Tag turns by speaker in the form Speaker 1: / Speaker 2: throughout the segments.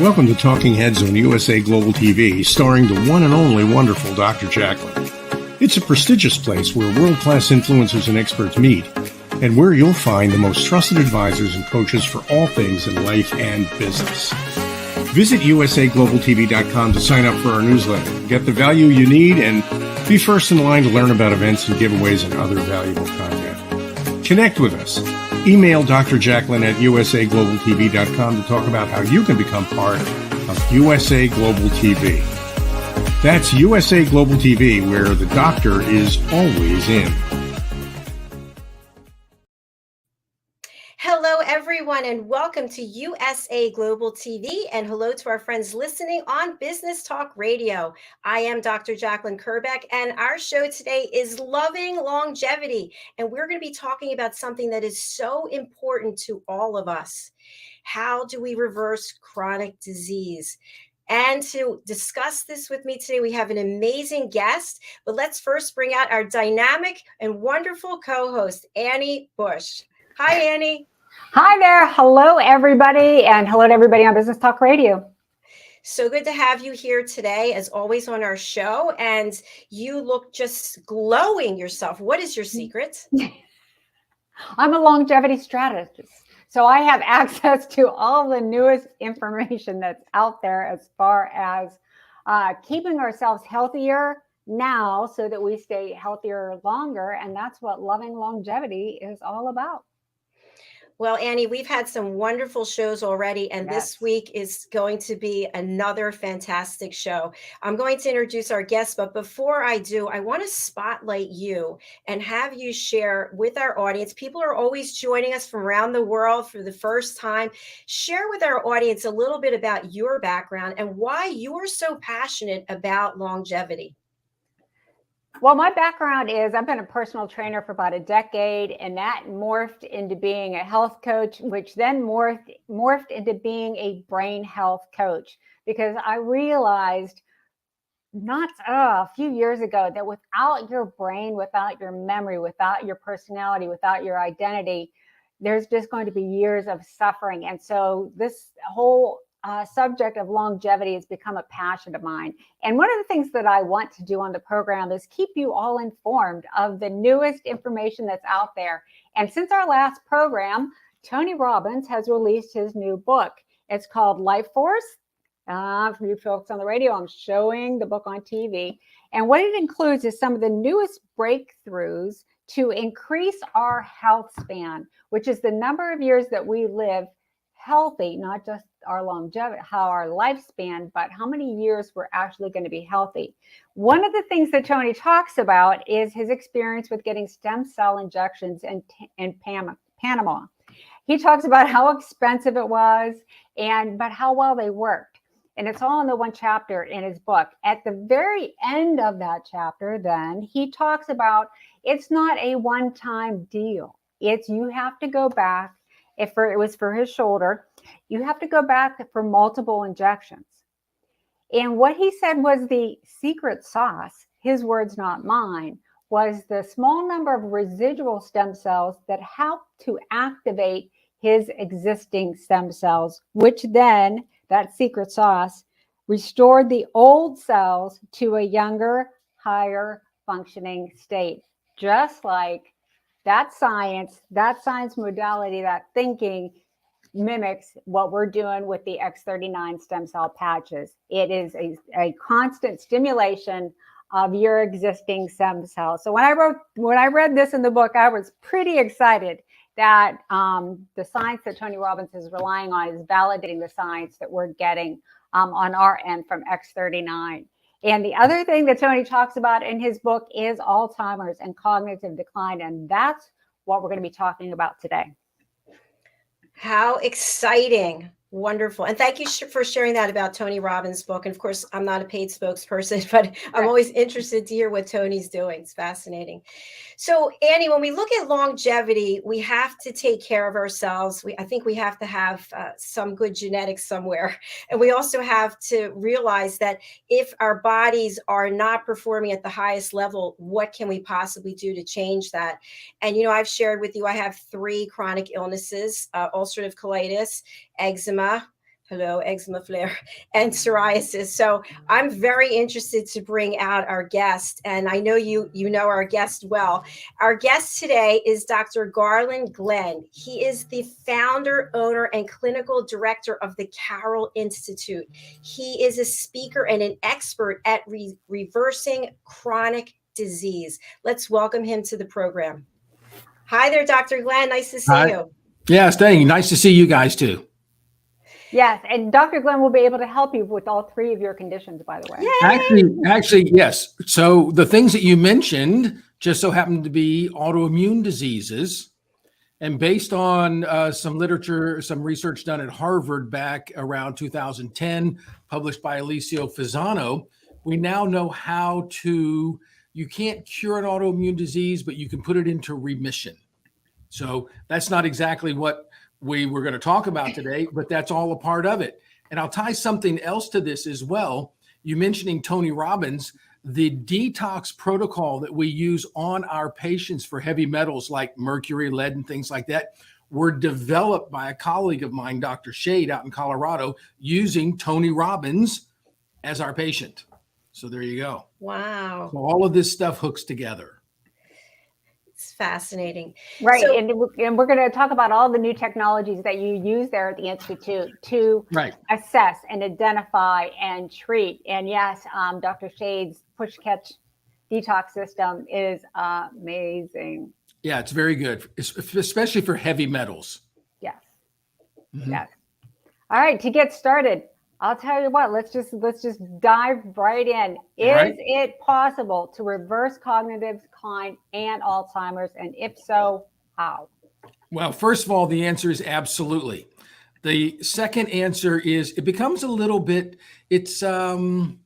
Speaker 1: Welcome to Talking Heads on USA Global TV, starring the one and only wonderful Dr. Jacalyn. It's a prestigious place where world-class influencers and experts meet, and where you'll find the most trusted advisors and coaches for all things in life and business. Visit usaglobaltv.com to sign up for our newsletter, get the value you need, and be first in line to learn about events and giveaways and other valuable content. Connect with us. Email Dr. Jacalyn at usaglobaltv.com to talk about how you can become part of USA Global TV. That's USA Global TV, where the doctor is always in.
Speaker 2: Hello, everyone, and welcome to USA Global TV, and hello to our friends listening on Business Talk Radio. I am Dr. Jacalyn Kerbeck, and our show today is Loving Longevity, and we're going to be talking about something that is so important to all of us. How do we reverse chronic disease? And to discuss this with me today, we have an amazing guest, but let's first bring out our dynamic and wonderful co-host, Annie Bush. Hi, Annie.
Speaker 3: Hi there. Hello, everybody. And hello to everybody on Business Talk Radio.
Speaker 2: So good to have you here today, as always, on our show. And you look just glowing yourself. What is your secret?
Speaker 3: I'm a longevity strategist. So I have access to all the newest information that's out there as far as keeping ourselves healthier now so that we stay healthier longer. And that's what Loving Longevity is all about.
Speaker 2: Well, Annie, we've had some wonderful shows already, and This week is going to be another fantastic show. I'm going to introduce our guests, but before I do, I want to spotlight you and have you share with our audience. People are always joining us from around the world for the first time. Share with our audience a little bit about your background and why you're so passionate about longevity.
Speaker 3: Well, my background is I've been a personal trainer for about a decade, and that morphed into being a health coach, which then morphed into being a brain health coach, because I realized a few years ago that without your brain, without your memory, without your personality, without your identity, there's just going to be years of suffering. And so this whole subject of longevity has become a passion of mine. And one of the things that I want to do on the program is keep you all informed of the newest information that's out there. And since our last program, Tony Robbins has released his new book. It's called Life Force. For you folks on the radio, I'm showing the book on TV. And what it includes is some of the newest breakthroughs to increase our health span, which is the number of years that we live healthy, not just our longevity, how our lifespan, but how many years we're actually going to be healthy. One of the things that Tony talks about is his experience with getting stem cell injections in Panama. He talks about how expensive it was, but how well they worked. And it's all in the one chapter in his book. At the very end of that chapter, then, he talks about it's not a one-time deal. It's you have to go back. It was for his shoulder, you have to go back for multiple injections. And what he said was the secret sauce, his words, not mine, was the small number of residual stem cells that help to activate his existing stem cells, which then, that secret sauce, restored the old cells to a younger, higher functioning state. Just like that science modality, that thinking mimics what we're doing with the X39 stem cell patches. It is a constant stimulation of your existing stem cells. So when I read this in the book, I was pretty excited that the science that Tony Robbins is relying on is validating the science that we're getting on our end from X39. And the other thing that Tony talks about in his book is Alzheimer's and cognitive decline. And that's what we're going to be talking about today.
Speaker 2: How exciting. Wonderful. And thank you for sharing that about Tony Robbins' book. And of course, I'm not a paid spokesperson, but I'm always interested to hear what Tony's doing. It's fascinating. So, Annie, when we look at longevity, we have to take care of ourselves. I think we have to have some good genetics somewhere. And we also have to realize that if our bodies are not performing at the highest level, what can we possibly do to change that? And, I've shared with you, I have 3 chronic illnesses, ulcerative colitis, eczema, hello, eczema flare, and psoriasis. So I'm very interested to bring out our guest, and I know you know our guest well. Our guest today is Dr. Garland Glenn. He is the founder, owner, and clinical director of the Carroll Institute. He is a speaker and an expert at reversing chronic disease. Let's welcome him to the program. Hi there, Dr. Glenn. Nice to see you.
Speaker 4: Yeah, staying. Nice to see you guys too.
Speaker 3: Yes, and Dr. Glenn will be able to help you with all three of your conditions, by the way.
Speaker 2: Yay!
Speaker 4: Actually, yes. So the things that you mentioned just so happen to be autoimmune diseases. And based on some literature, some research done at Harvard back around 2010, published by Alessio Fasano, we now know how to, you can't cure an autoimmune disease, but you can put it into remission. So that's not exactly what we were going to talk about today, but that's all a part of it. And I'll tie something else to this as well. You mentioning Tony Robbins, the detox protocol that we use on our patients for heavy metals like mercury, lead, and things like that were developed by a colleague of mine, Dr. Shade, out in Colorado, using Tony Robbins as our patient. So there you go.
Speaker 2: Wow.
Speaker 4: So all of this stuff hooks together.
Speaker 2: It's fascinating.
Speaker 3: Right.
Speaker 2: So,
Speaker 3: and we're going to talk about all the new technologies that you use there at the Institute to assess and identify and treat. And yes, Dr. Shade's push catch detox system is amazing.
Speaker 4: Yeah, it's very good, especially for heavy metals.
Speaker 3: Yes. Mm-hmm. Yes. All right. To get started, I'll tell you what, let's just dive right in. Is it possible to reverse cognitive decline and Alzheimer's? And if so, how?
Speaker 4: Well, first of all, the answer is absolutely. The second answer is it becomes a little bit, it's, how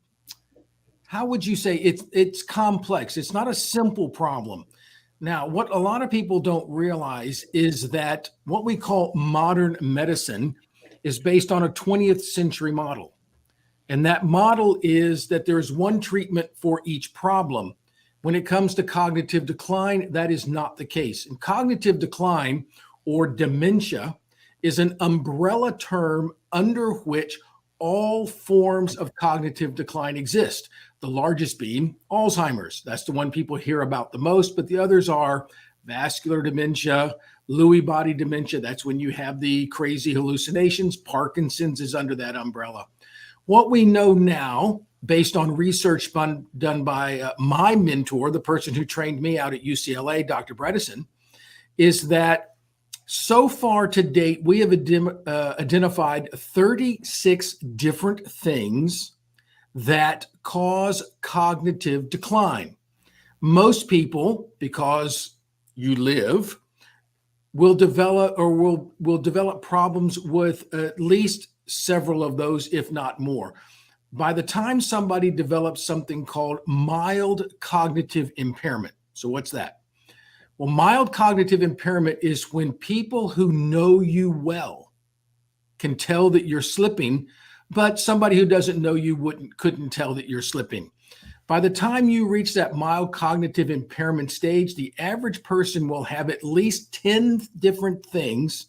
Speaker 4: would you say, it's complex. It's not a simple problem. Now, what a lot of people don't realize is that what we call modern medicine is based on a 20th century model. And that model is that there's one treatment for each problem. When it comes to cognitive decline, that is not the case. And cognitive decline, or dementia, is an umbrella term under which all forms of cognitive decline exist. The largest being Alzheimer's. That's the one people hear about the most, but the others are vascular dementia, Lewy body dementia. That's when you have the crazy hallucinations. Parkinson's is under that umbrella. What we know now, based on research done by my mentor, the person who trained me out at UCLA, Dr. Bredesen, is that so far to date, we have identified 36 different things that cause cognitive decline. Most people, because you live, will develop problems with at least several of those, if not more. By the time somebody develops something called mild cognitive impairment. So what's that? Well, mild cognitive impairment is when people who know you well can tell that you're slipping, but somebody who doesn't know you couldn't tell that you're slipping. By the time you reach that mild cognitive impairment stage, the average person will have at least 10 different things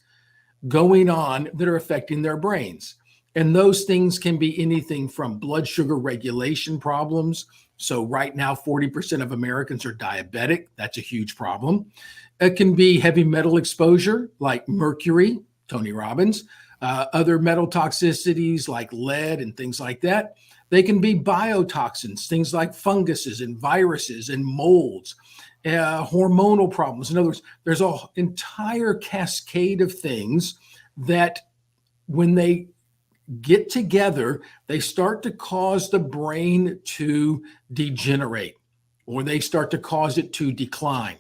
Speaker 4: going on that are affecting their brains. And those things can be anything from blood sugar regulation problems. So right now, 40% of Americans are diabetic. That's a huge problem. It can be heavy metal exposure like mercury, Tony Robbins, other metal toxicities like lead and things like that. They can be biotoxins, things like funguses and viruses and molds, hormonal problems. In other words, there's an entire cascade of things that when they get together, they start to cause the brain to degenerate, or they start to cause it to decline.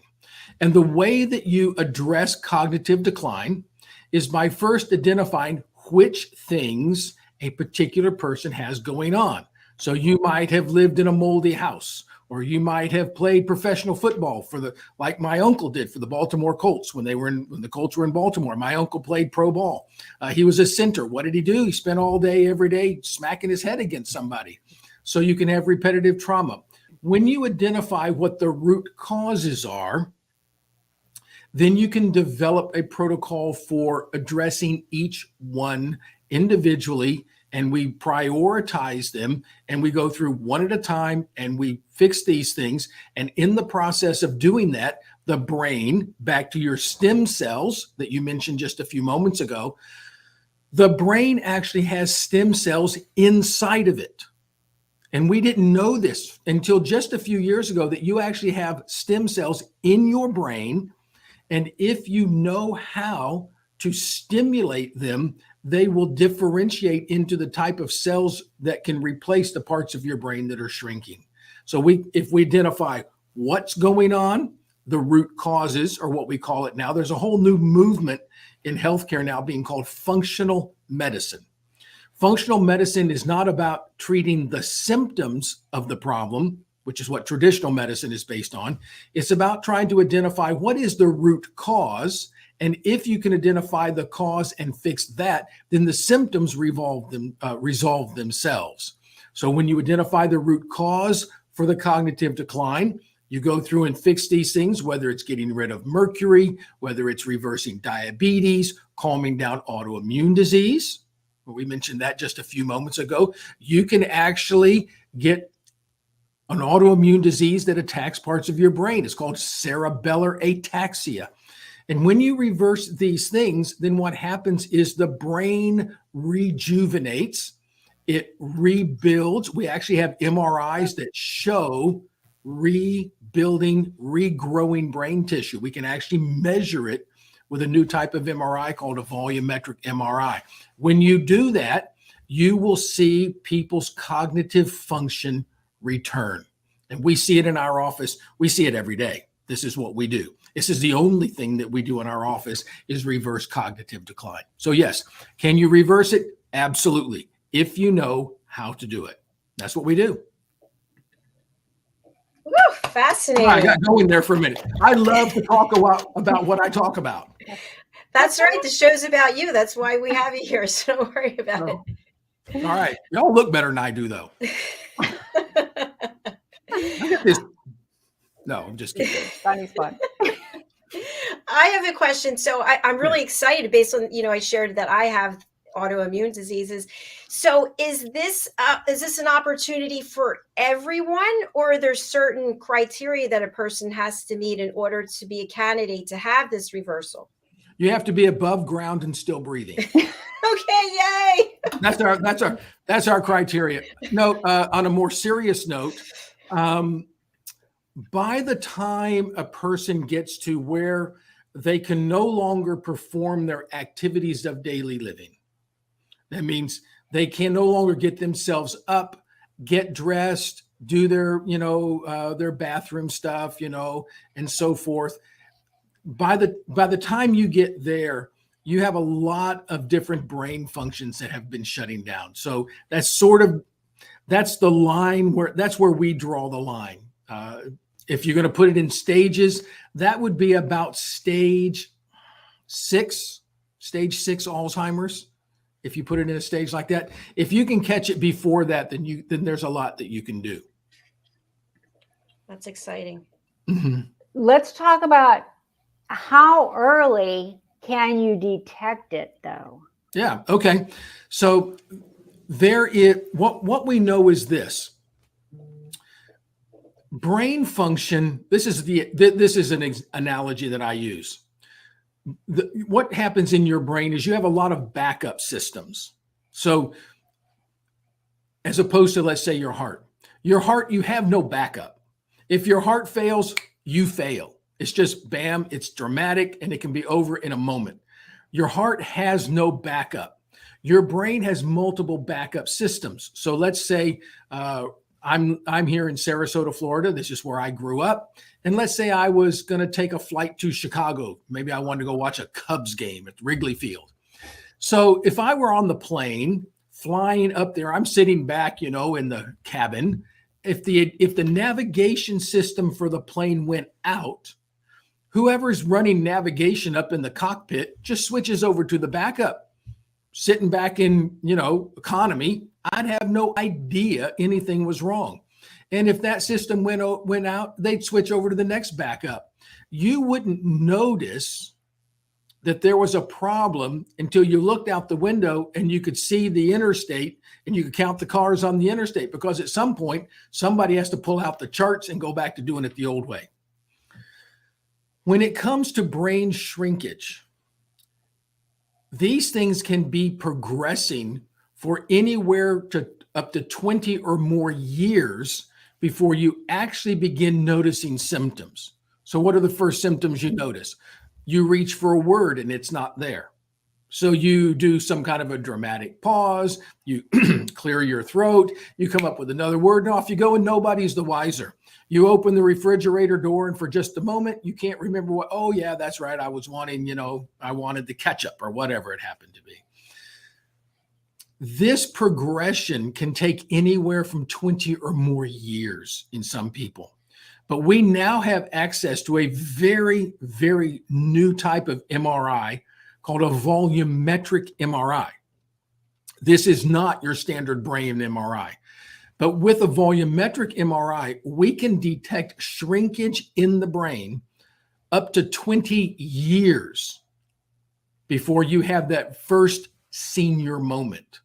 Speaker 4: And the way that you address cognitive decline is by first identifying which things a particular person has going on. So you might have lived in a moldy house, or you might have played professional football like my uncle did for the Baltimore Colts when the Colts were in Baltimore. My uncle played pro ball. He was a center. What did he do? He spent all day, every day smacking his head against somebody. So you can have repetitive trauma. When you identify what the root causes are, then you can develop a protocol for addressing each one individually, and we prioritize them, and we go through one at a time, and we fix these things. And in the process of doing that, the brain, back to your stem cells that you mentioned just a few moments ago, the brain actually has stem cells inside of it. And we didn't know this until just a few years ago, that you actually have stem cells in your brain. And if you know how to stimulate them, they will differentiate into the type of cells that can replace the parts of your brain that are shrinking. So if we identify what's going on, the root causes, or what we call it now, there's a whole new movement in healthcare now being called functional medicine. Functional medicine is not about treating the symptoms of the problem, which is what traditional medicine is based on. It's about trying to identify what is the root cause. And if you can identify the cause and fix that, then the symptoms resolve themselves. So when you identify the root cause for the cognitive decline, you go through and fix these things, whether it's getting rid of mercury, whether it's reversing diabetes, calming down autoimmune disease. We mentioned that just a few moments ago. You can actually get an autoimmune disease that attacks parts of your brain. It's called cerebellar ataxia. And when you reverse these things, then what happens is the brain rejuvenates, it rebuilds. We actually have MRIs that show rebuilding, regrowing brain tissue. We can actually measure it with a new type of MRI called a volumetric MRI. When you do that, you will see people's cognitive function return. And we see it in our office. We see it every day. This is what we do. This is the only thing that we do in our office is reverse cognitive decline. So yes, can you reverse it? Absolutely. If you know how to do it. That's what we do.
Speaker 2: Woo, fascinating.
Speaker 4: I got going there for a minute. I love to talk about what I talk about.
Speaker 2: That's right. The show's about you. That's why we have you here. So don't worry about it.
Speaker 4: All right. Y'all look better than I do, though. No, I'm just kidding.
Speaker 3: Funny spot.
Speaker 2: I have a question. So I'm really excited based on, I shared that I have autoimmune diseases. So is this an opportunity for everyone, or are there certain criteria that a person has to meet in order to be a candidate to have this reversal?
Speaker 4: You have to be above ground and still breathing.
Speaker 2: Okay, yay.
Speaker 4: That's our criteria. No, on a more serious note, by the time a person gets to where they can no longer perform their activities of daily living, that means they can no longer get themselves up, get dressed, do their, their bathroom stuff, and so forth. By the time you get there, you have a lot of different brain functions that have been shutting down. So that's the line that's where we draw the line. If you're going to put it in stages, that would be about stage 6 Alzheimer's. If you put it in a stage like that, if you can catch it before that, then there's a lot that you can do.
Speaker 2: That's exciting.
Speaker 4: Mm-hmm.
Speaker 3: Let's talk about how early can you detect it, though?
Speaker 4: Yeah. Okay. So what we know is this. Brain function. This is an analogy that I use. What happens in your brain is you have a lot of backup systems. So as opposed to, let's say, your heart, you have no backup. If your heart fails, you fail. It's just bam, it's dramatic, and it can be over in a moment. Your heart has no backup. Your brain has multiple backup systems. So let's say I'm here in Sarasota, Florida. This is where I grew up. And let's say I was going to take a flight to Chicago. Maybe I wanted to go watch a Cubs game at Wrigley Field. So if I were on the plane flying up there, I'm sitting back, in the cabin. If the navigation system for the plane went out, whoever's running navigation up in the cockpit just switches over to the backup. Sitting back in, economy, I'd have no idea anything was wrong. And if that system went out, they'd switch over to the next backup. You wouldn't notice that there was a problem until you looked out the window and you could see the interstate and you could count the cars on the interstate, because at some point, somebody has to pull out the charts and go back to doing it the old way. When it comes to brain shrinkage, these things can be progressing for anywhere to up to 20 or more years before you actually begin noticing symptoms. So what are the first symptoms you notice? You reach for a word and it's not there. So you do some kind of a dramatic pause, you clear your throat, you come up with another word, and off you go, and nobody's the wiser. You open the refrigerator door, and for just a moment, you can't remember what, oh yeah, that's right, I was wanting, I wanted the ketchup or whatever it happened to be. This progression can take anywhere from 20 or more years in some people. But we now have access to a very, very new type of MRI called a volumetric MRI. This is not your standard brain MRI. But with a volumetric MRI, we can detect shrinkage in the brain up to 20 years before you have that first senior moment.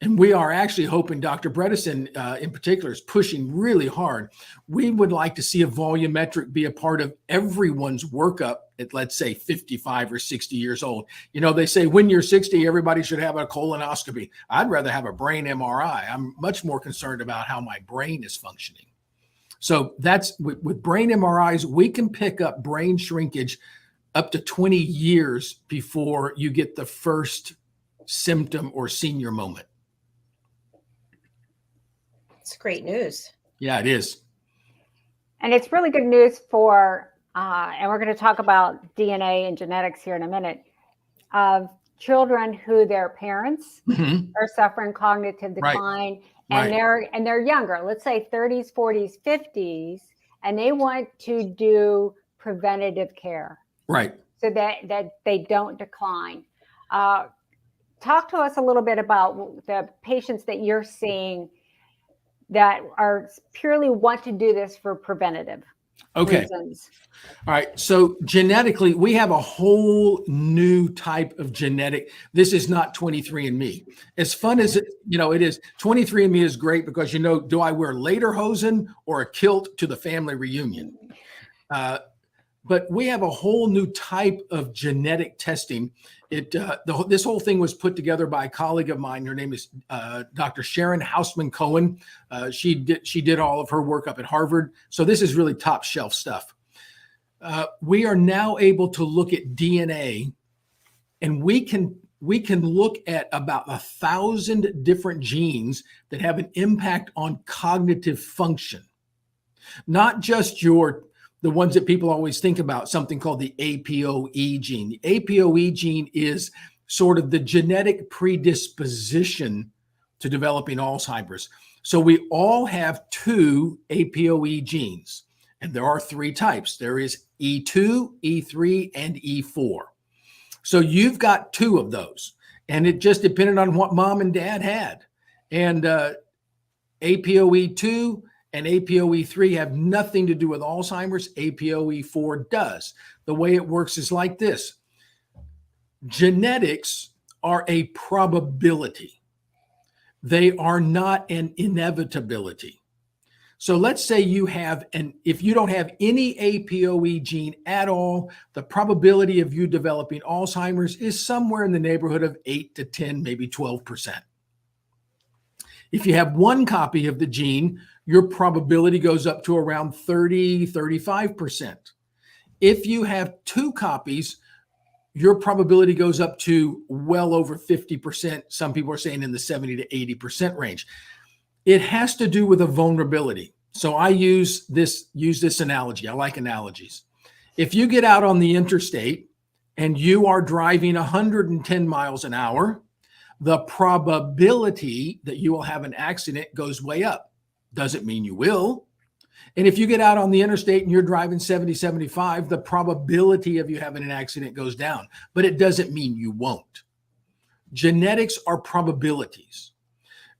Speaker 4: And we are actually hoping, Dr. Bredesen in particular is pushing really hard. We would like to see a volumetric be a part of everyone's workup at, let's say, 55 or 60 years old. They say when you're 60, everybody should have a colonoscopy. I'd rather have a brain MRI. I'm much more concerned about how my brain is functioning. So that's with brain MRIs, we can pick up brain shrinkage up to 20 years before you get the first symptom or senior moment.
Speaker 2: It's great news.
Speaker 4: Yeah, it is.
Speaker 3: And it's really good news for, and we're going to talk about DNA and genetics here in a minute, of children who their parents are suffering cognitive decline, and they're younger, let's say 30s, 40s, 50s, and they want to do preventative care. Right. So that they don't decline. Talk to us a little bit about the patients that you're seeing that are purely want to do this for preventative reasons.
Speaker 4: All right. So genetically, we have a whole new type of genetic. This is not 23andMe. As fun as it is, 23andMe is great because, do I wear lederhosen or a kilt to the family reunion? But we have a whole new type of genetic testing. This whole thing was put together by a colleague of mine. Her name is Dr. Sharon Hausman Cohen. She did all of her work up at Harvard. So this is really top shelf stuff. We are now able to look at DNA, and we can look at about 1,000 different genes that have an impact on cognitive function, not just the ones that people always think about, something called the APOE gene. The APOE gene is sort of the genetic predisposition to developing Alzheimer's. So we all have 2 APOE genes, and there are 3 types. There is E2, E3, and E4. So you've got 2 of those, and it just depended on what mom and dad had. And APOE2 and APOE3 have nothing to do with Alzheimer's. APOE4 does. The way it works is like this. Genetics are a probability. They are not an inevitability. So let's say if you don't have any APOE gene at all, the probability of you developing Alzheimer's is somewhere in the neighborhood of 8 to 10, maybe 12%. If you have 1 copy of the gene, your probability goes up to around 30, 35%. If you have 2 copies, your probability goes up to well over 50%. Some people are saying in the 70 to 80% range. It has to do with a vulnerability. So I use this analogy. I like analogies. If you get out on the interstate and you are driving 110 miles an hour, the probability that you will have an accident goes way up. Doesn't mean you will. And if you get out on the interstate and you're driving 70, 75, the probability of you having an accident goes down, but it doesn't mean you won't. Genetics are probabilities.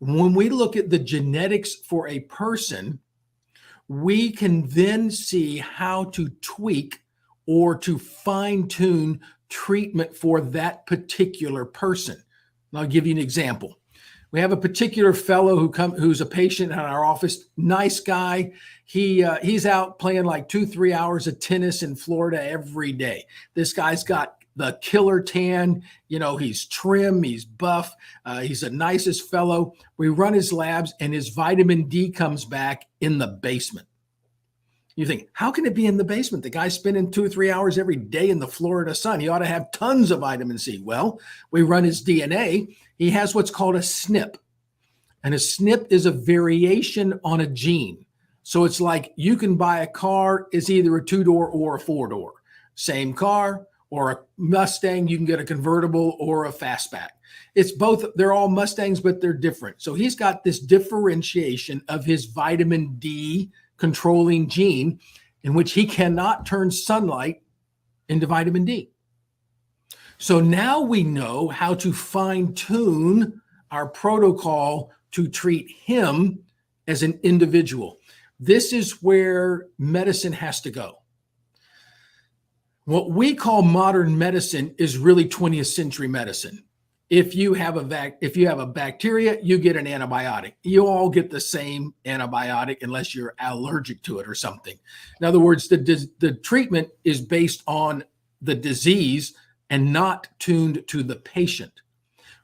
Speaker 4: When we look at the genetics for a person, we can then see how to tweak or to fine tune treatment for that particular person. And I'll give you an example. We have a particular fellow who's a patient in our office, nice guy. He's out playing like 2-3 hours of tennis in Florida every day. This guy's got the killer tan, he's trim, he's buff, he's the nicest fellow. We run his labs and his vitamin D comes back in the basement. You think, how can it be in the basement? The guy's spending 2 or 3 hours every day in the Florida sun. He ought to have tons of vitamin C. Well, we run his DNA. He has what's called a SNP. And a SNP is a variation on a gene. So it's like you can buy a car, it's either a 2-door or a 4-door. Same car, or a Mustang, you can get a convertible or a fastback. It's both, they're all Mustangs, but they're different. So he's got this differentiation of his vitamin D controlling gene in which he cannot turn sunlight into vitamin D. So now we know how to fine tune our protocol to treat him as an individual. This is where medicine has to go. What we call modern medicine is really 20th century medicine. If you have a bacteria, you get an antibiotic. You all get the same antibiotic unless you're allergic to it or something. In other words, the treatment is based on the disease and not tuned to the patient.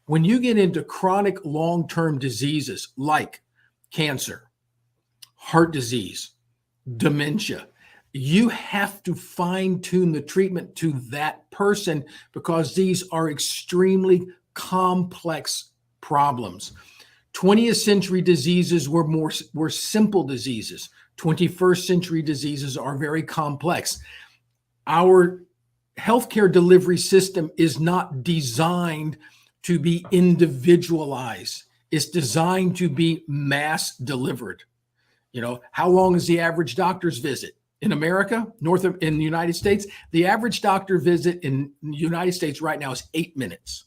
Speaker 4: When you get into chronic long-term diseases like cancer, heart disease, dementia, you have to fine-tune the treatment to that person because these are extremely complex problems. 20th century diseases were simple diseases. 21st century diseases are very complex. Our healthcare delivery system is not designed to be individualized. It's designed to be mass delivered. How long is the average doctor's visit? In America, in the United States, the average doctor visit in the United States right now is 8 minutes.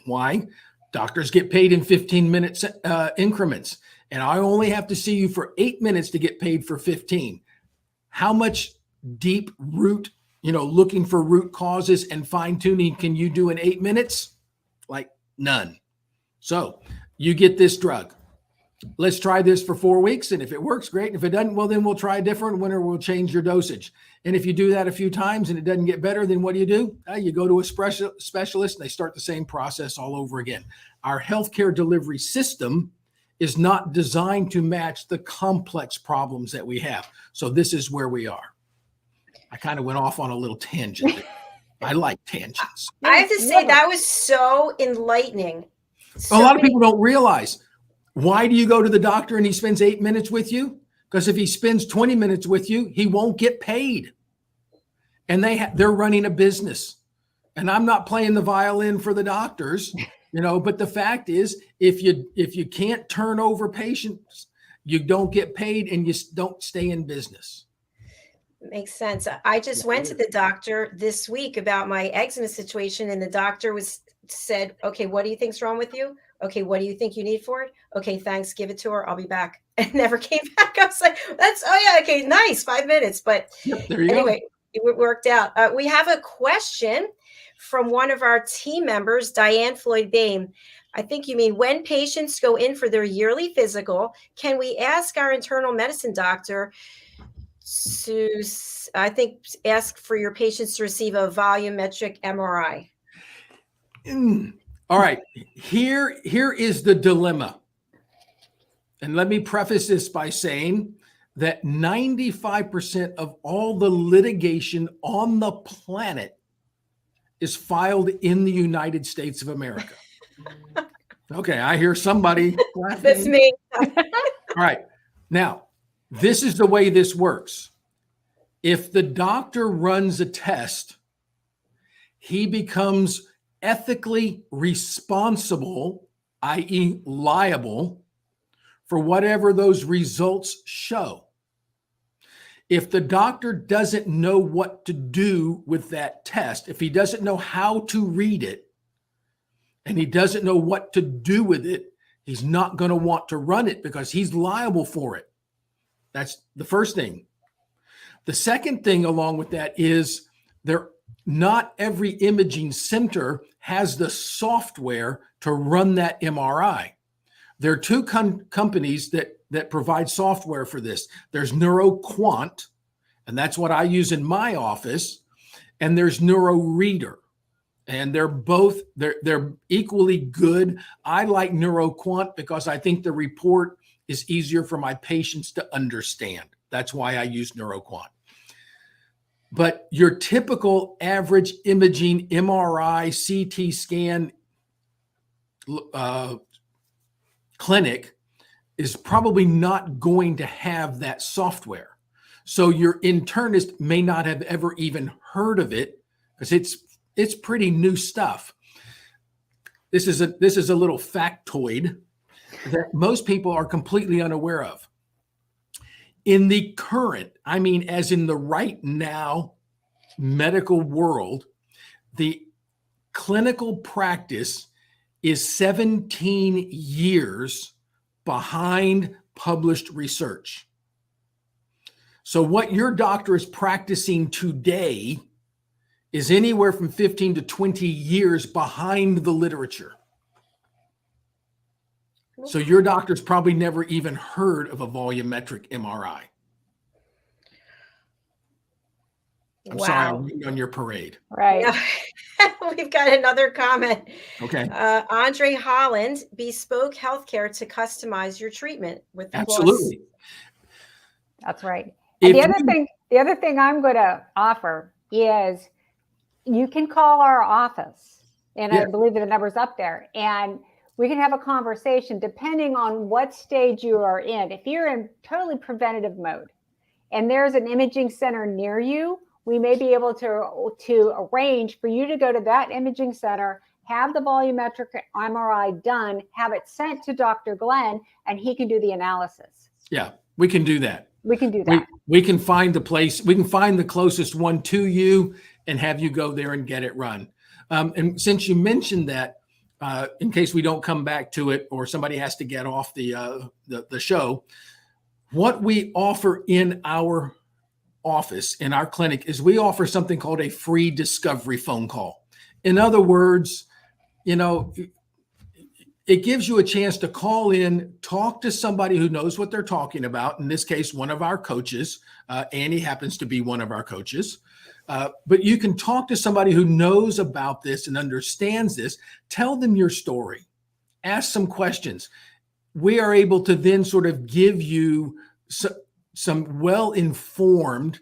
Speaker 4: Why? Doctors get paid in 15-minute increments, and I only have to see you for 8 minutes to get paid for 15. How much deep root, looking for root causes and fine-tuning can you do in 8 minutes? Like none. So you get this drug. Let's try this for 4 weeks. And if it works, great. If it doesn't, well, then we'll try a different one or we'll change your dosage. And if you do that a few times and it doesn't get better, then what do? You go to a specialist and they start the same process all over again. Our healthcare delivery system is not designed to match the complex problems that we have. So this is where we are. I kind of went off on a little tangent there. I like tangents.
Speaker 2: I have to say that was so enlightening.
Speaker 4: A lot of people don't realize. Why do you go to the doctor and he spends 8 minutes with you? Because if he spends 20 minutes with you, he won't get paid. And they're running a business. And I'm not playing the violin for the doctors, but the fact is, if you can't turn over patients, you don't get paid and you don't stay in business.
Speaker 2: Makes sense. I just went to the doctor this week about my eczema situation, and the doctor said, okay, what do you think's wrong with you? Okay, what do you think you need for it? Okay, thanks. Give it to her. I'll be back. And never came back. I was like, okay, nice. 5 minutes. But anyway, it worked out. We have a question from one of our team members, Diane Floyd-Bain. I think you mean, when patients go in for their yearly physical, can we ask our internal medicine doctor to, ask for your patients to receive a volumetric MRI?
Speaker 4: All right, here is the dilemma. And let me preface this by saying that 95% of all the litigation on the planet is filed in the United States of America. Okay, I hear somebody laughing.
Speaker 2: That's me.
Speaker 4: All right, now, this is the way this works. If the doctor runs a test, he becomes ethically responsible, i.e., liable, for whatever those results show. If the doctor doesn't know what to do with that test, if he doesn't know how to read it, and he doesn't know what to do with it, he's not going to want to run it because he's liable for it. That's the first thing. The second thing along with that is not every imaging center has the software to run that MRI. There are two companies that provide software for this. There's NeuroQuant, and that's what I use in my office, and there's NeuroReader. And they're equally good. I like NeuroQuant because I think the report is easier for my patients to understand. That's why I use NeuroQuant. But your typical average imaging MRI, CT scan clinic is probably not going to have that software. So your internist may not have ever even heard of it because it's pretty new stuff. This is a little factoid that most people are completely unaware of. In the current, I mean, as in the right now medical world, the clinical practice is 17 years behind published research. So what your doctor is practicing today is anywhere from 15 to 20 years behind the literature. So your doctor's probably never even heard of a volumetric MRI. I'm sorry, I'm waiting on your parade.
Speaker 3: Right.
Speaker 2: We've got another comment.
Speaker 4: Okay.
Speaker 2: Andre Holland, bespoke healthcare to customize your treatment with the
Speaker 4: Absolutely.
Speaker 3: That's right. And the other thing I'm going to offer is you can call our office, and I believe the number's up there, and we can have a conversation depending on what stage you are in. If you're in totally preventative mode and there's an imaging center near you, we may be able to arrange for you to go to that imaging center, have the volumetric MRI done, have it sent to Dr. Glenn, and he can do the analysis.
Speaker 4: Yeah, we can do that.
Speaker 3: We can do that.
Speaker 4: We can find the place. We can find the closest one to you and have you go there and get it run. And since you mentioned that, in case we don't come back to it or somebody has to get off the show, what we offer in our office, in our clinic, is we offer something called a free discovery phone call. In other words, it gives you a chance to call in, talk to somebody who knows what they're talking about. In this case, one of our coaches. Annie happens to be one of our coaches. But you can talk to somebody who knows about this and understands this. Tell them your story. Ask some questions. We are able to then sort of give you some well-informed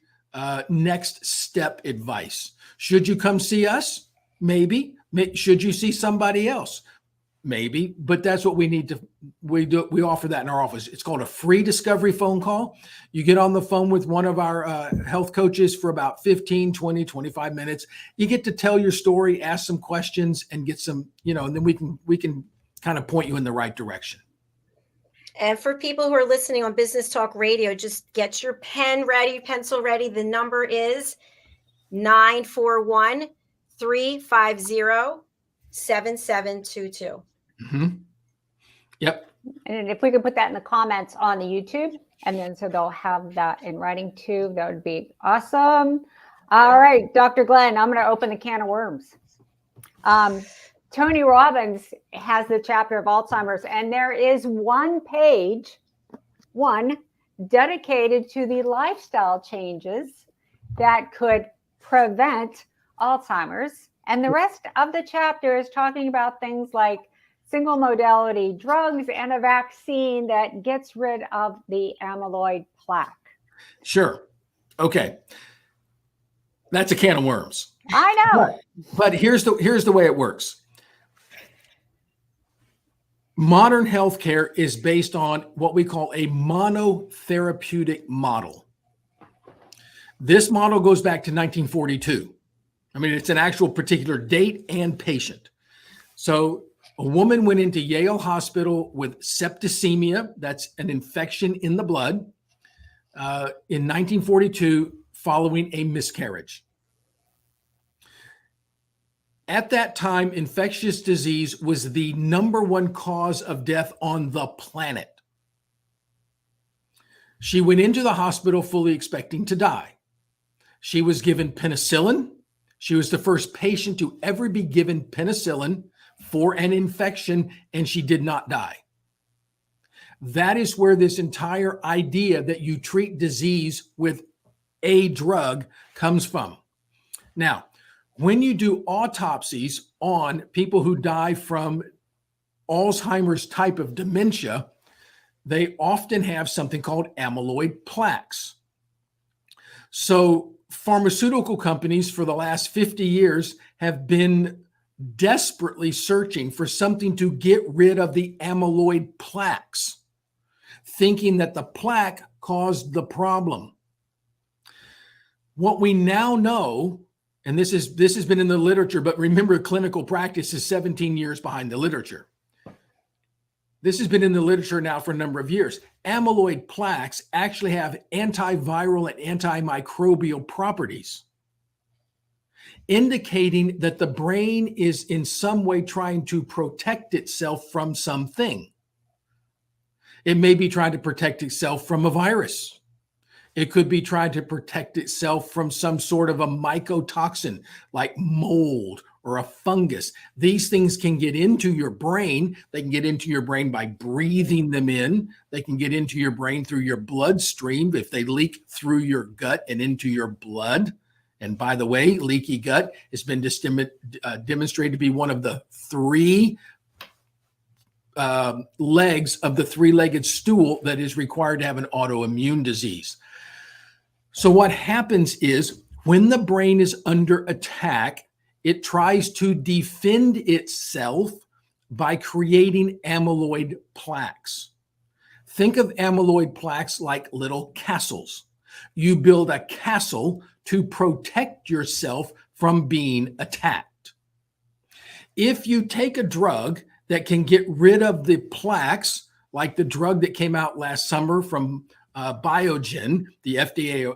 Speaker 4: next step advice. Should you come see us? Maybe. Should you see somebody else? Maybe, but that's what we need to, we offer that in our office. It's called a free discovery phone call. You get on the phone with one of our health coaches for about 15, 20, 25 minutes. You get to tell your story, ask some questions, and get some, and then we can kind of point you in the right direction.
Speaker 2: And for people who are listening on Business Talk Radio, just get your pen ready, pencil ready. The number is 941-350-7722.
Speaker 4: Mm-hmm. Yep.
Speaker 3: And if we could put that in the comments on the YouTube, and then so they'll have that in writing too, that would be awesome. All right, Dr. Glenn, I'm going to open the can of worms. Tony Robbins has the chapter of Alzheimer's, and there is one page, dedicated to the lifestyle changes that could prevent Alzheimer's. And the rest of the chapter is talking about things like single modality drugs and a vaccine that gets rid of the amyloid plaque.
Speaker 4: Sure. Okay. That's a can of worms.
Speaker 3: I know.
Speaker 4: But here's the way it works. Modern healthcare is based on what we call a monotherapeutic model. This model goes back to 1942. I mean, it's an actual particular date and patient. So a woman went into Yale Hospital with septicemia, that's an infection in the blood, in 1942 following a miscarriage. At that time, infectious disease was the number one cause of death on the planet. She went into the hospital fully expecting to die. She was given penicillin. She was the first patient to ever be given penicillin for an infection, and she did not die. That is where this entire idea that you treat disease with a drug comes from. Now, when you do autopsies on people who die from Alzheimer's type of dementia, they often have something called amyloid plaques. So pharmaceutical companies for the last 50 years have been desperately searching for something to get rid of the amyloid plaques, thinking that the plaque caused the problem. What we now know, and this has been in the literature, but remember, clinical practice is 17 years behind the literature. This has been in the literature now for a number of years. Amyloid plaques actually have antiviral and antimicrobial properties, indicating that the brain is in some way trying to protect itself from something. It may be trying to protect itself from a virus. It could be trying to protect itself from some sort of a mycotoxin like mold or a fungus. These things can get into your brain. They can get into your brain by breathing them in. They can get into your brain through your bloodstream if they leak through your gut and into your blood. And by the way, leaky gut has been demonstrated to be one of the three legs of the three-legged stool that is required to have an autoimmune disease. So what happens is when the brain is under attack, it tries to defend itself by creating amyloid plaques. Think of amyloid plaques like little castles. You build a castle to protect yourself from being attacked. If you take a drug that can get rid of the plaques, like the drug that came out last summer from Biogen, the FDA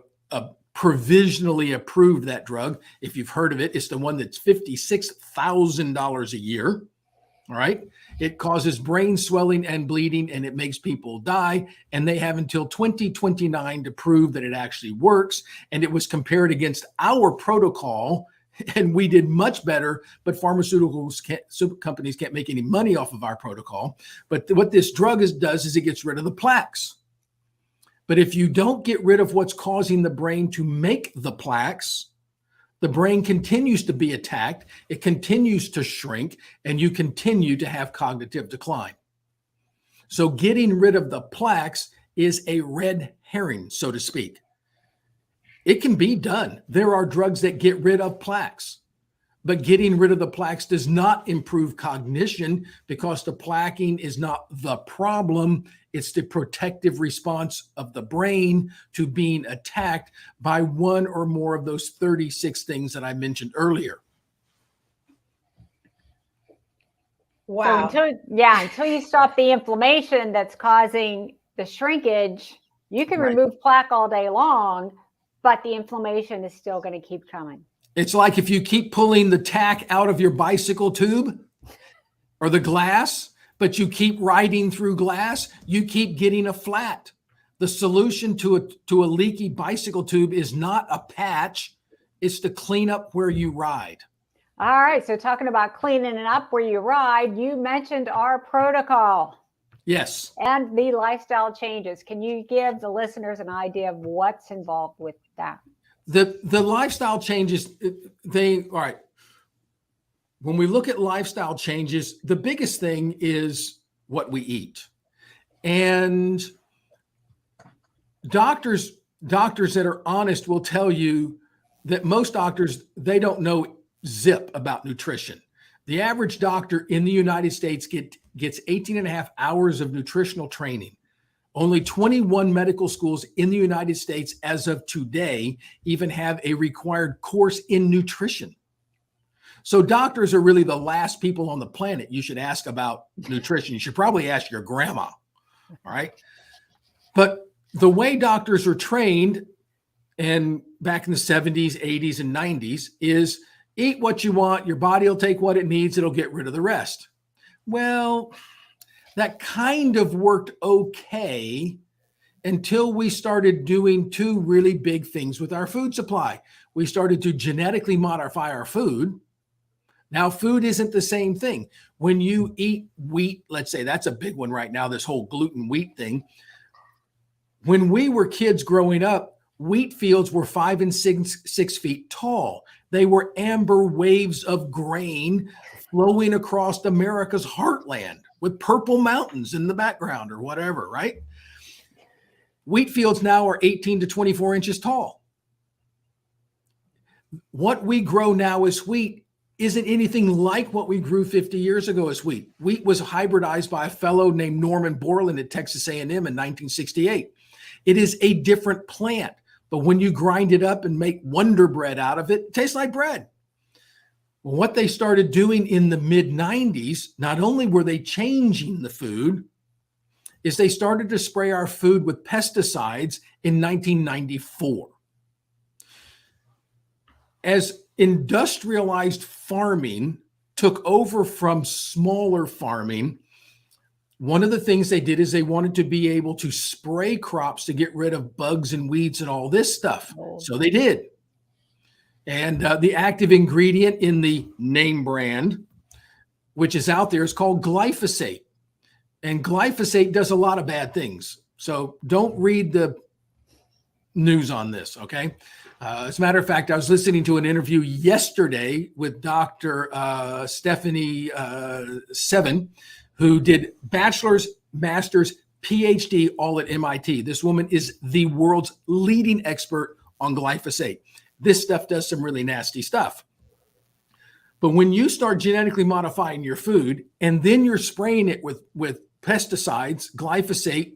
Speaker 4: provisionally approved that drug. If you've heard of it, it's the one that's $56,000 a year. All right. It causes brain swelling and bleeding, and it makes people die. And they have until 2029 to prove that it actually works. And it was compared against our protocol, and we did much better. But companies can't make any money off of our protocol. But what this drug does is it gets rid of the plaques. But if you don't get rid of what's causing the brain to make the plaques, the brain continues to be attacked, it continues to shrink, and you continue to have cognitive decline. So getting rid of the plaques is a red herring, so to speak. It can be done. There are drugs that get rid of plaques, but getting rid of the plaques does not improve cognition because the plaquing is not the problem. It's the protective response of the brain to being attacked by one or more of those 36 things that I mentioned earlier.
Speaker 2: Wow.
Speaker 3: So until you stop the inflammation that's causing the shrinkage, you can remove plaque all day long, but the inflammation is still going to keep coming.
Speaker 4: It's like if you keep pulling the tack out of your bicycle tube or the glass, but you keep riding through glass, you keep getting a flat. The solution to a leaky bicycle tube is not a patch, it's to clean up where you ride.
Speaker 3: All right, so talking about cleaning it up where you ride, you mentioned our protocol.
Speaker 4: Yes.
Speaker 3: And the lifestyle changes. Can you give the listeners an idea of what's involved with that?
Speaker 4: The lifestyle changes, all right. When we look at lifestyle changes, the biggest thing is what we eat. And doctors that are honest will tell you that most doctors, they don't know zip about nutrition. The average doctor in the United States gets 18 and a half hours of nutritional training. Only 21 medical schools in the United States as of today even have a required course in nutrition. So doctors are really the last people on the planet you should ask about nutrition. You should probably ask your grandma, all right? But the way doctors are trained, and back in the 70s, 80s, and 90s, is eat what you want, your body will take what it needs, it'll get rid of the rest. Well, that kind of worked okay until we started doing two really big things with our food supply. We started to genetically modify our food. Now, food isn't the same thing. When you eat wheat, let's say that's a big one right now, this whole gluten wheat thing. When we were kids growing up, wheat fields were 5 and 6 feet tall. They were amber waves of grain flowing across America's heartland with purple mountains in the background or whatever, right? Wheat fields now are 18 to 24 inches tall. What we grow now as wheat isn't anything like what we grew 50 years ago as wheat. Wheat was hybridized by a fellow named Norman Borland at Texas A&M in 1968. It is a different plant, but when you grind it up and make Wonder Bread out of it, it tastes like bread. Well, what they started doing in the mid-90s, not only were they changing the food, is they started to spray our food with pesticides in 1994. As industrialized farming took over from smaller farming, one of the things they did is they wanted to be able to spray crops to get rid of bugs and weeds and all this stuff. So they did. And the active ingredient in the name brand, which is out there, is called glyphosate. And glyphosate does a lot of bad things. So don't read the news on this, okay? As a matter of fact, I was listening to an interview yesterday with Dr. Stephanie Seven, who did bachelor's, master's, PhD, all at MIT. This woman is the world's leading expert on glyphosate. This stuff does some really nasty stuff. But when you start genetically modifying your food and then you're spraying it with pesticides, glyphosate,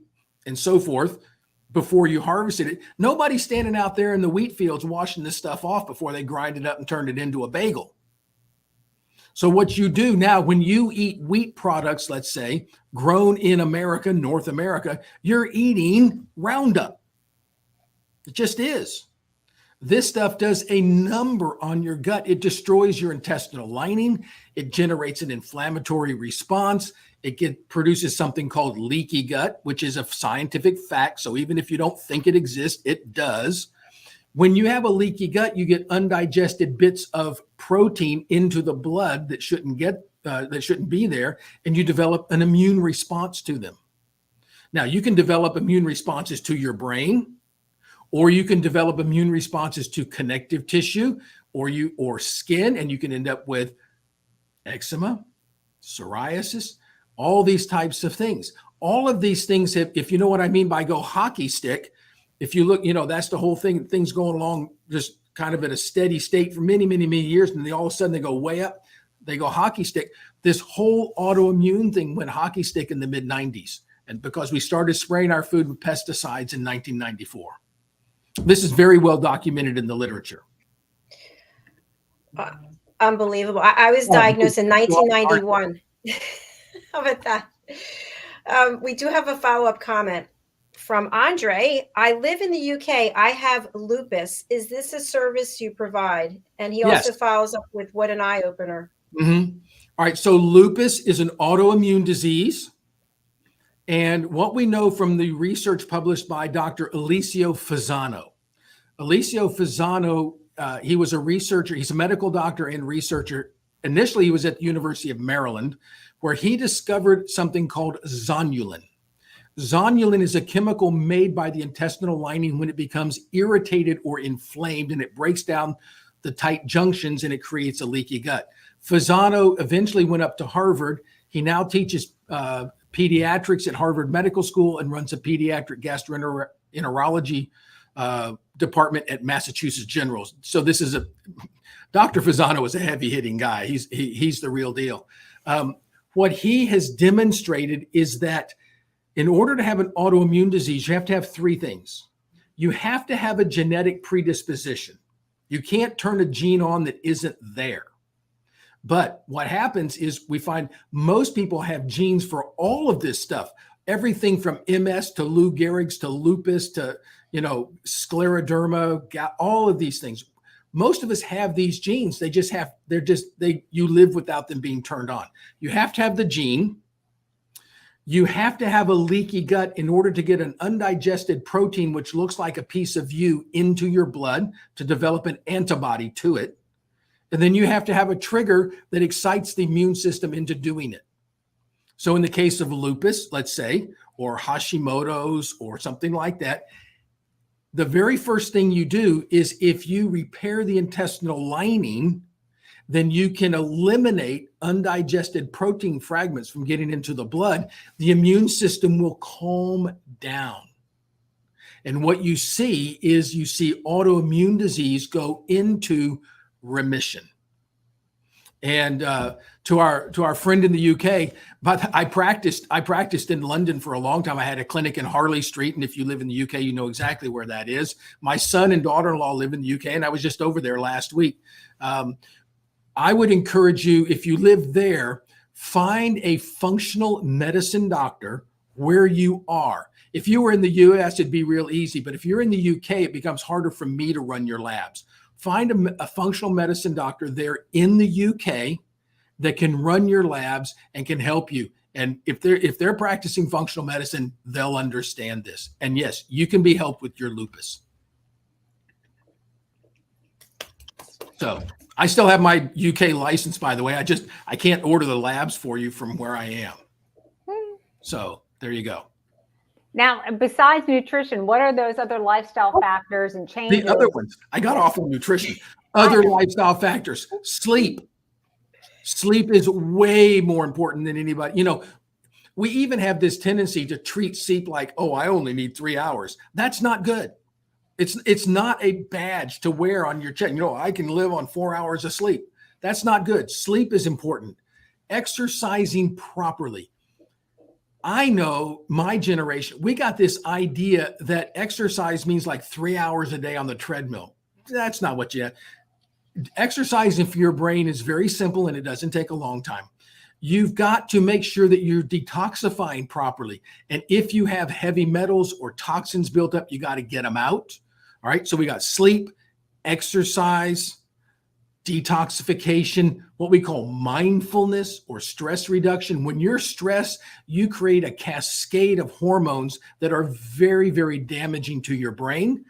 Speaker 4: and so forth, before you harvested it, nobody's standing out there in the wheat fields washing this stuff off before they grind it up and turn it into a bagel. So what you do now, when you eat wheat products, let's say, grown in America, North America, you're eating Roundup. It just is. This stuff does a number on your gut. It destroys your intestinal lining. It generates an inflammatory response. It produces something called leaky gut, which is a scientific fact. So even if you don't think it exists, it does. When you have a leaky gut, you get undigested bits of protein into the blood that shouldn't be there, and you develop an immune response to them. Now, you can develop immune responses to your brain, or you can develop immune responses to connective tissue or skin, and you can end up with eczema, psoriasis, all these types of things. All of these things have, if you know what I mean by go hockey stick, if you look, that's the whole thing, things going along just kind of at a steady state for many, many, many years, and then all of a sudden they go way up, they go hockey stick. This whole autoimmune thing went hockey stick in the mid-90s, and because we started spraying our food with pesticides in 1994. This is very well documented in the literature.
Speaker 2: Unbelievable. I was diagnosed in 1991. How about that? We do have a follow-up comment from Andre. I live in the UK. I have lupus. Is this a service you provide? And he also follows up with what an eye-opener. Mm-hmm.
Speaker 4: All right. So lupus is an autoimmune disease. And what we know from the research published by Dr. Alessio Fasano. Alessio Fasano, he was a researcher. He's a medical doctor and researcher. Initially, he was at the University of Maryland, where he discovered something called zonulin. Zonulin is a chemical made by the intestinal lining when it becomes irritated or inflamed, and it breaks down the tight junctions and it creates a leaky gut. Fasano eventually went up to Harvard. He now teaches pediatrics at Harvard Medical School and runs a pediatric gastroenterology department at Massachusetts General. So this is Dr. Fasano is a heavy-hitting guy. He's the real deal. What he has demonstrated is that in order to have an autoimmune disease, you have to have three things. You have to have a genetic predisposition. You can't turn a gene on that isn't there. But what happens is we find most people have genes for all of this stuff, everything from MS to Lou Gehrig's to lupus to, scleroderma, all of these things. Most of us have these genes. You live without them being turned on. You have to have the gene. You have to have a leaky gut in order to get an undigested protein, which looks like a piece of you, into your blood to develop an antibody to it. And then you have to have a trigger that excites the immune system into doing it. So in the case of lupus, let's say, or Hashimoto's or something like that, the very first thing you do is if you repair the intestinal lining, then you can eliminate undigested protein fragments from getting into the blood. The immune system will calm down. And what you see is you see autoimmune disease go into remission. And to our friend in the UK, but I practiced in London for a long time. I had a clinic in Harley Street, and if you live in the UK, you know exactly where that is. My son and daughter-in-law live in the UK, and I was just over there last week. I would encourage you, if you live there, find a functional medicine doctor where you are. If you were in the US, it'd be real easy. But if you're in the UK, it becomes harder for me to run your labs. Find a functional medicine doctor there in the UK that can run your labs and can help you. And if they're practicing functional medicine, they'll understand this. And yes, you can be helped with your lupus. So I still have my UK license, by the way. I can't order the labs for you from where I am. So there you go.
Speaker 3: Now, besides nutrition, what are those other lifestyle factors and changes?
Speaker 4: The other ones, I got off of nutrition. Other lifestyle factors, sleep. Sleep is way more important than anybody. You know, we even have this tendency to treat sleep like, oh, I only need 3 hours. That's not good. It's not a badge to wear on your chest. You know, I can live on 4 hours of sleep. That's not good. Sleep is important. Exercising properly. I know my generation, we got this idea that exercise means like 3 hours a day on the treadmill. That's not what you have. Exercising for your brain is very simple, and it doesn't take a long time. You've got to make sure that you're detoxifying properly. And if you have heavy metals or toxins built up, you got to get them out. All right. So we got sleep, exercise, detoxification, what we call mindfulness or stress reduction. When you're stressed, you create a cascade of hormones that are very, very damaging to your brain.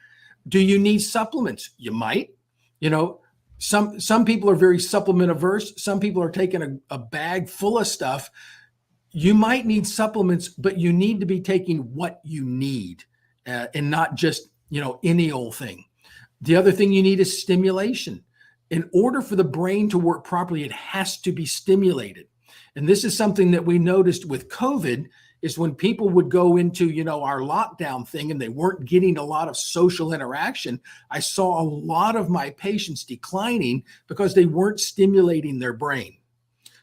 Speaker 4: Do you need supplements? You might. You know, some people are very supplement averse. Some people are taking a bag full of stuff. You might need supplements, but you need to be taking what you need and not just, you know, any old thing. The other thing you need is stimulation. In order for the brain to work properly, it has to be stimulated. And this is something that we noticed with COVID is when people would go into, you know, our lockdown thing and they weren't getting a lot of social interaction. I saw a lot of my patients declining because they weren't stimulating their brain.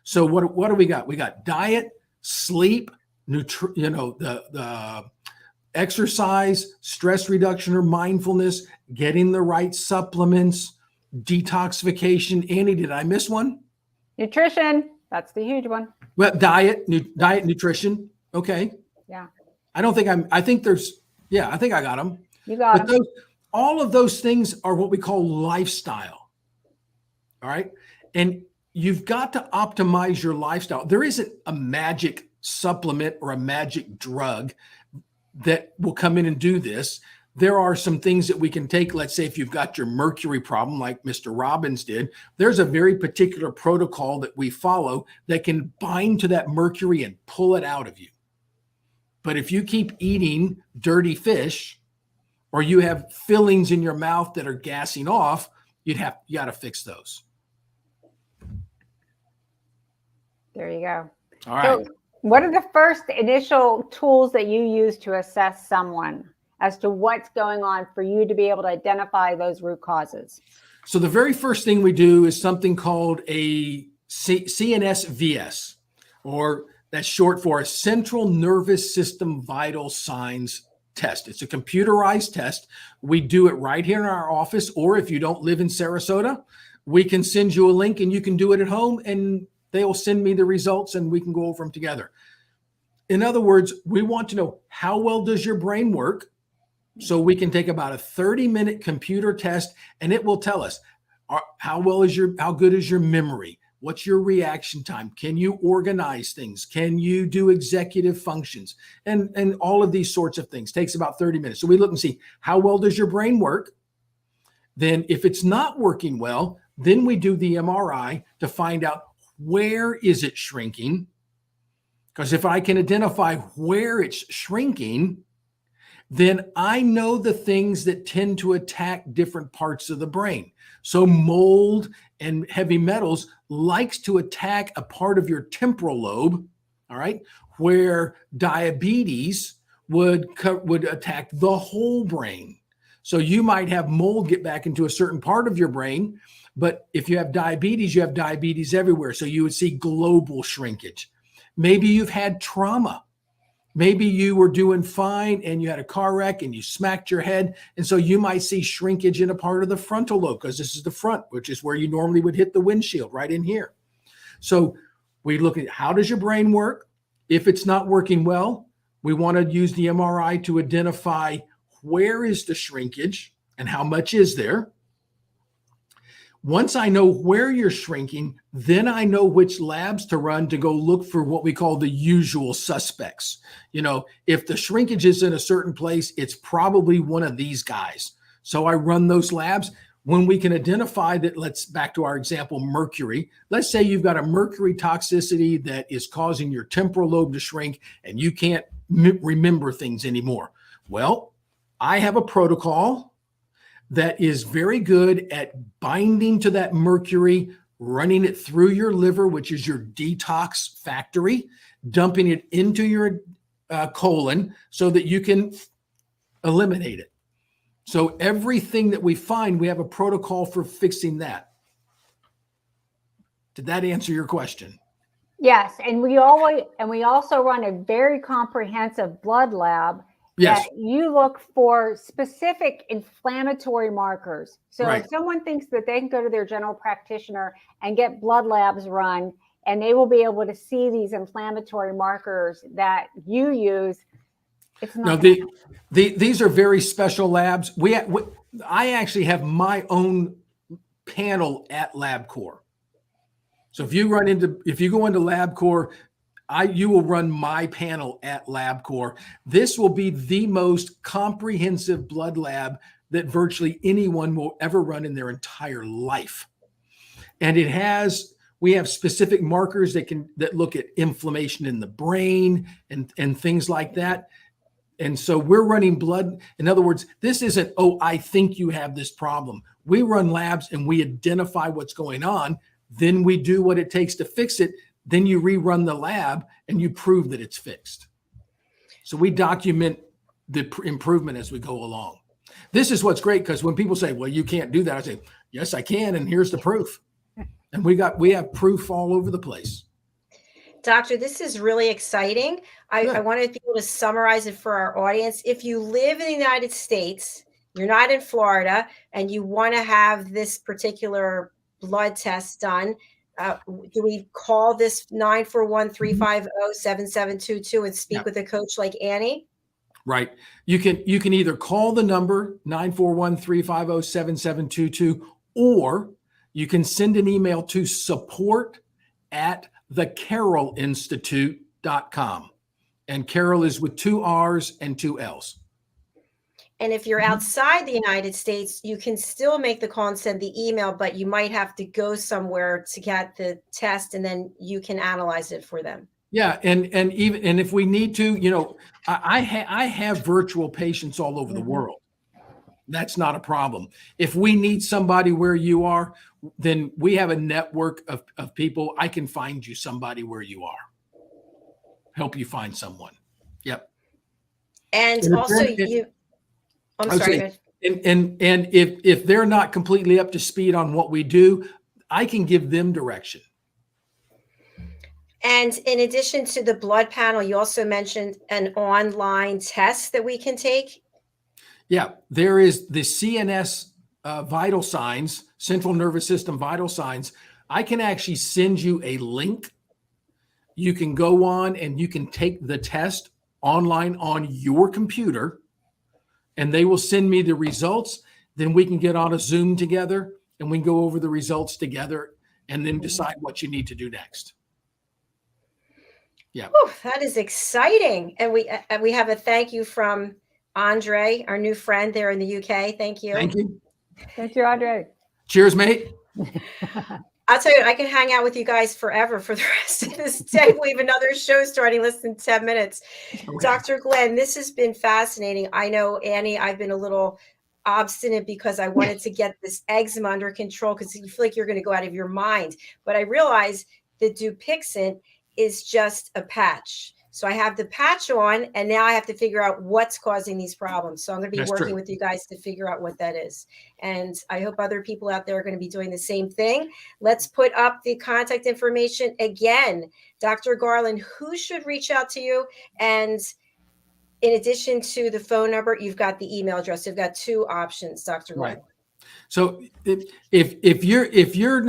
Speaker 4: So what do we got? We got diet, sleep, the exercise, stress reduction or mindfulness, getting the right supplements, detoxification. Annie, did I miss one?
Speaker 3: Nutrition. That's the huge one.
Speaker 4: Well, diet, nutrition. Okay.
Speaker 3: Yeah.
Speaker 4: I think I got them.
Speaker 3: You got them.
Speaker 4: All of those things are what we call lifestyle. All right. And you've got to optimize your lifestyle. There isn't a magic supplement or a magic drug that will come in and do this. There are some things that we can take. Let's say if you've got your mercury problem, like Mr. Robbins did, there's a very particular protocol that we follow that can bind to that mercury and pull it out of you. But if you keep eating dirty fish or you have fillings in your mouth that are gassing off, you got to fix those.
Speaker 3: There you go.
Speaker 4: All right.
Speaker 3: So what are the first initial tools that you use to assess someone as to what's going on for you to be able to identify those root causes?
Speaker 4: So the very first thing we do is something called a CNSVS, or that's short for a Central Nervous System Vital Signs test. It's a computerized test. We do it right here in our office, or if you don't live in Sarasota, we can send you a link and you can do it at home and they will send me the results and we can go over them together. In other words, we want to know how well does your brain work? So we can take about a 30-minute computer test and it will tell us how good is your memory? What's your reaction time? Can you organize things? Can you do executive functions? And all of these sorts of things takes about 30 minutes. So we look and see, how well does your brain work? Then if it's not working well, then we do the MRI to find out, where is it shrinking? Because if I can identify where it's shrinking, then I know the things that tend to attack different parts of the brain. So mold and heavy metals likes to attack a part of your temporal lobe, all right, where diabetes would attack the whole brain. So you might have mold get back into a certain part of your brain, but if you have diabetes everywhere. So you would see global shrinkage. Maybe you've had trauma. Maybe you were doing fine and you had a car wreck and you smacked your head. And so you might see shrinkage in a part of the frontal lobe, because this is the front, which is where you normally would hit the windshield, right in here. So we look at, how does your brain work? If it's not working well, we want to use the MRI to identify where is the shrinkage and how much is there. Once I know where you're shrinking, then I know which labs to run to go look for what we call the usual suspects. If the shrinkage is in a certain place, it's probably one of these guys. So I run those labs. When we can identify that, let's back to our example, mercury. Let's say you've got a mercury toxicity that is causing your temporal lobe to shrink and you can't remember things anymore. Well, I have a protocol that is very good at binding to that mercury, running it through your liver, which is your detox factory, dumping it into your colon so that you can eliminate it. So everything that we find, we have a protocol for fixing that. Did that answer your question?
Speaker 3: Yes, and we also run a very comprehensive blood lab.
Speaker 4: Yes.
Speaker 3: That you look for specific inflammatory markers. So
Speaker 4: Right.
Speaker 3: If someone thinks that they can go to their general practitioner and get blood labs run, and they will be able to see these inflammatory markers that you use, it's not.
Speaker 4: No, these are very special labs. I actually have my own panel at LabCorp. So if you go into LabCorp, you will run my panel at LabCorp. This will be the most comprehensive blood lab that virtually anyone will ever run in their entire life. And we have specific markers that look at inflammation in the brain and things like that. And so we're running blood. In other words, this isn't, I think you have this problem. We run labs and we identify what's going on. Then we do what it takes to fix it. Then you rerun the lab and you prove that it's fixed. So we document the improvement as we go along. This is what's great, because when people say, well, you can't do that, I say, yes, I can. And here's the proof. And we have proof all over the place.
Speaker 2: Doctor, this is really exciting. I want to be able to summarize it for our audience. If you live in the United States, you're not in Florida, and you want to have this particular blood test done, do we call this 941-350-7722 and speak with a coach like Annie?
Speaker 4: Right. You can either call the number 941-350-7722, or you can send an email to support@thecarrollinstitute.com. And Carroll is with 2 R's and 2 L's.
Speaker 2: And if you're outside the United States, you can still make the call and send the email, but you might have to go somewhere to get the test, and then you can analyze it for them.
Speaker 4: Yeah, and if we need to, I have virtual patients all over the world. That's not a problem. If we need somebody where you are, then we have a network of people. I can find you somebody where you are. Help you find someone. Yep.
Speaker 2: And also I'm sorry.
Speaker 4: And if they're not completely up to speed on what we do, I can give them direction.
Speaker 2: And in addition to the blood panel, you also mentioned an online test that we can take.
Speaker 4: Yeah, there is the CNS vital signs, central nervous system vital signs. I can actually send you a link. You can go on and you can take the test online on your computer, and they will send me the results. Then we can get on a Zoom together and we can go over the results together. and then decide what you need to do next. Yeah.
Speaker 2: Oh, that is exciting. And we have a thank you from Andre, our new friend there in the UK. Thank you.
Speaker 4: Thank you.
Speaker 3: Thank you, Andre.
Speaker 4: Cheers, mate.
Speaker 2: I'll tell you, I can hang out with you guys forever for the rest of this day. We have another show starting less than 10 minutes.
Speaker 4: Okay.
Speaker 2: Dr. Glenn, this has been fascinating. I know, Annie, I've been a little obstinate because I wanted to get this eczema under control because you feel like you're going to go out of your mind. But I realized the Dupixent is just a patch. So I have the patch on, and now I have to figure out what's causing these problems. So I'm going to be working with you guys to figure out what that is. And I hope other people out there are going to be doing the same thing. Let's put up the contact information again. Dr. Garland, who should reach out to you? And in addition to the phone number, you've got the email address. You've got two options, Dr. Glenn.
Speaker 4: Right. So if you're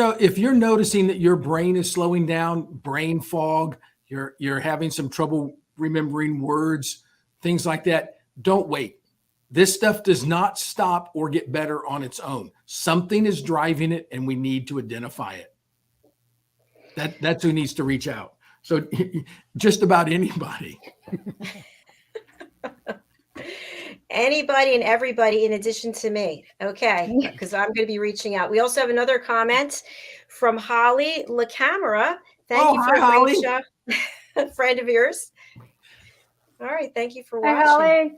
Speaker 4: noticing that your brain is slowing down, brain fog, you're having some trouble remembering words, things like that, don't wait. This stuff does not stop or get better on its own. Something is driving it, and we need to identify it. That's who needs to reach out. So just about anybody.
Speaker 2: Anybody and everybody in addition to me. Okay, because I'm going to be reaching out. We also have another comment from Holly LaCamera. Thank you for
Speaker 4: hi,
Speaker 2: a great show. A friend of yours. All right, thank you for watching.
Speaker 3: Hi, Holly.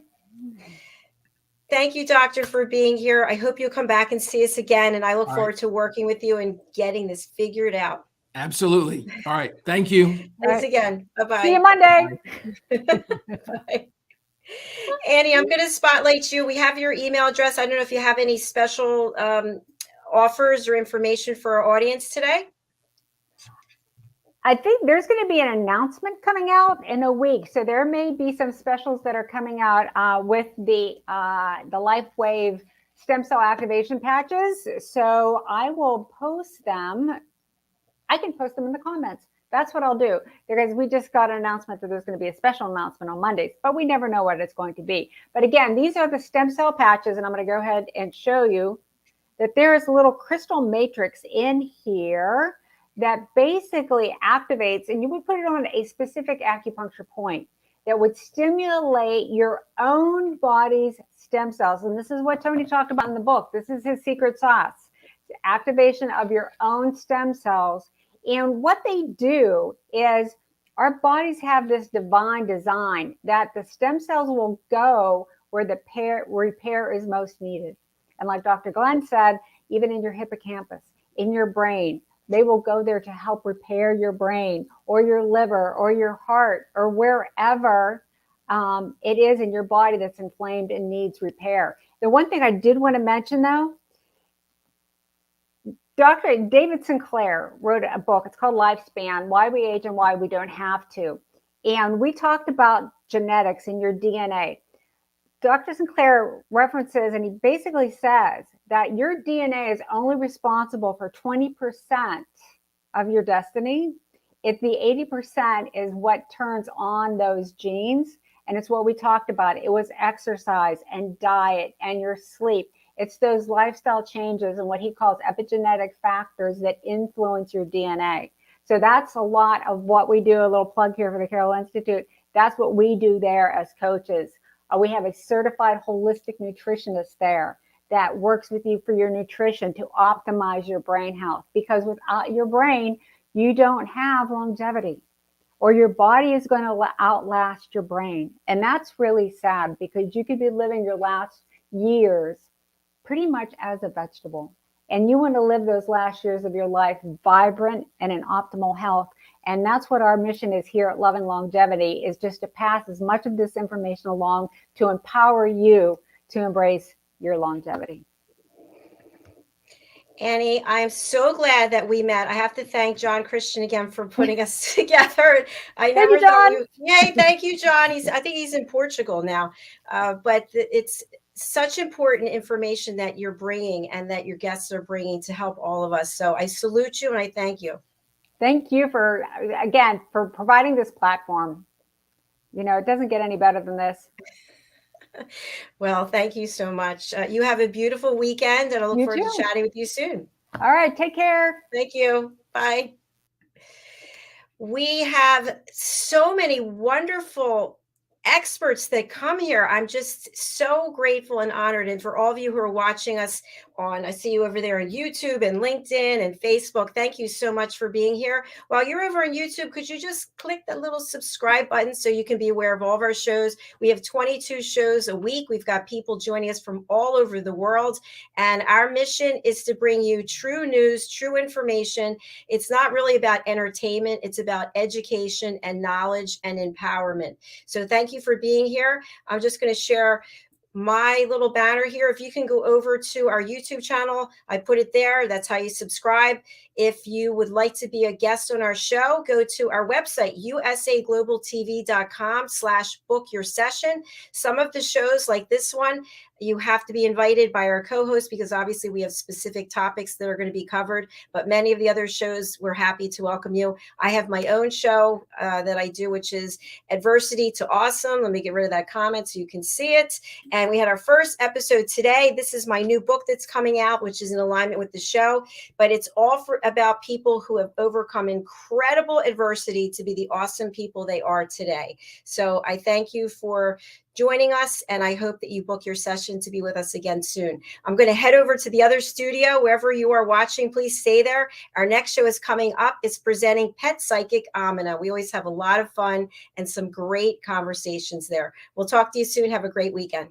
Speaker 2: Thank you, doctor, for being here. I hope you'll come back and see us again, and I look forward to working with you and getting this figured out.
Speaker 4: Absolutely. All right. Thank you.
Speaker 2: Thanks again. Bye-bye.
Speaker 3: See you Monday.
Speaker 2: Bye. Annie, I'm going to spotlight you. We have your email address. I don't know if you have any special offers or information for our audience today.
Speaker 3: I think there's going to be an announcement coming out in a week. So there may be some specials that are coming out with the LifeWave stem cell activation patches. So I will post them. I can post them in the comments. That's what I'll do, because we just got an announcement that there's going to be a special announcement on Mondays, but we never know what it's going to be. But again, these are the stem cell patches, and I'm going to go ahead and show you that there is a little crystal matrix in here that basically activates, and you would put it on a specific acupuncture point that would stimulate your own body's stem cells. And this is what Tony talked about in the book. This is his secret sauce, the activation of your own stem cells. And what they do is our bodies have this divine design that the stem cells will go where the repair is most needed. And like Dr. Glenn said, even in your hippocampus, in your brain, they will go there to help repair your brain or your liver or your heart or wherever it is in your body that's inflamed and needs repair. The one thing I did want to mention, though, Dr. David Sinclair wrote a book. It's called Lifespan, Why We Age and Why We Don't Have to. And we talked about genetics in your DNA. Dr. Sinclair references, and he basically says that your DNA is only responsible for 20% of your destiny. If the 80% is what turns on those genes, and it's what we talked about. It was exercise and diet and your sleep. It's those lifestyle changes and what he calls epigenetic factors that influence your DNA. So that's a lot of what we do. A little plug here for the Carroll Institute. That's what we do there as coaches. We have a certified holistic nutritionist there that works with you for your nutrition to optimize your brain health. Because without your brain, you don't have longevity, or your body is going to outlast your brain. And that's really sad, because you could be living your last years pretty much as a vegetable. And you want to live those last years of your life vibrant and in optimal health. And that's what our mission is here at Loving Longevity, is just to pass as much of this information along to empower you to embrace your longevity.
Speaker 2: Annie, I'm so glad that we met. I have to thank John Christian again for putting us together. I never thought yay, thank you, John. I think he's in Portugal now. But it's such important information that you're bringing and that your guests are bringing to help all of us. So I salute you and I thank you.
Speaker 3: Thank you for providing this platform. You know, it doesn't get any better than this.
Speaker 2: Well, thank you so much. You have a beautiful weekend, and I look forward to chatting with you soon.
Speaker 3: All right. Take care.
Speaker 2: Thank you. Bye. We have so many wonderful experts that come here. I'm just so grateful and honored. And for all of you who are watching us I see you over there on YouTube and LinkedIn and Facebook. Thank you so much for being here. While you're over on YouTube, could you just click the little subscribe button so you can be aware of all of our shows? We have 22 shows a week. We've got people joining us from all over the world. And our mission is to bring you true news, true information. It's not really about entertainment. It's about education and knowledge and empowerment. So thank you for being here. I'm just going to share my little banner here. If you can go over to our YouTube channel, I put it there. That's how you subscribe. If you would like to be a guest on our show, go to our website, usaglobaltv.com/book your session. Some of the shows like this one, you have to be invited by our co-host because obviously we have specific topics that are going to be covered. But many of the other shows, we're happy to welcome you. I have my own show that I do, which is Adversity to Awesome. Let me get rid of that comment so you can see it. And we had our first episode today. This is my new book that's coming out, which is in alignment with the show. But it's all about people who have overcome incredible adversity to be the awesome people they are today. So I thank you for joining us, and I hope that you book your session to be with us again soon. I'm going to head over to the other studio. Wherever you are watching, please stay there. Our next show is coming up. It's presenting Pet Psychic Amina. We always have a lot of fun and some great conversations there. We'll talk to you soon. Have a great weekend.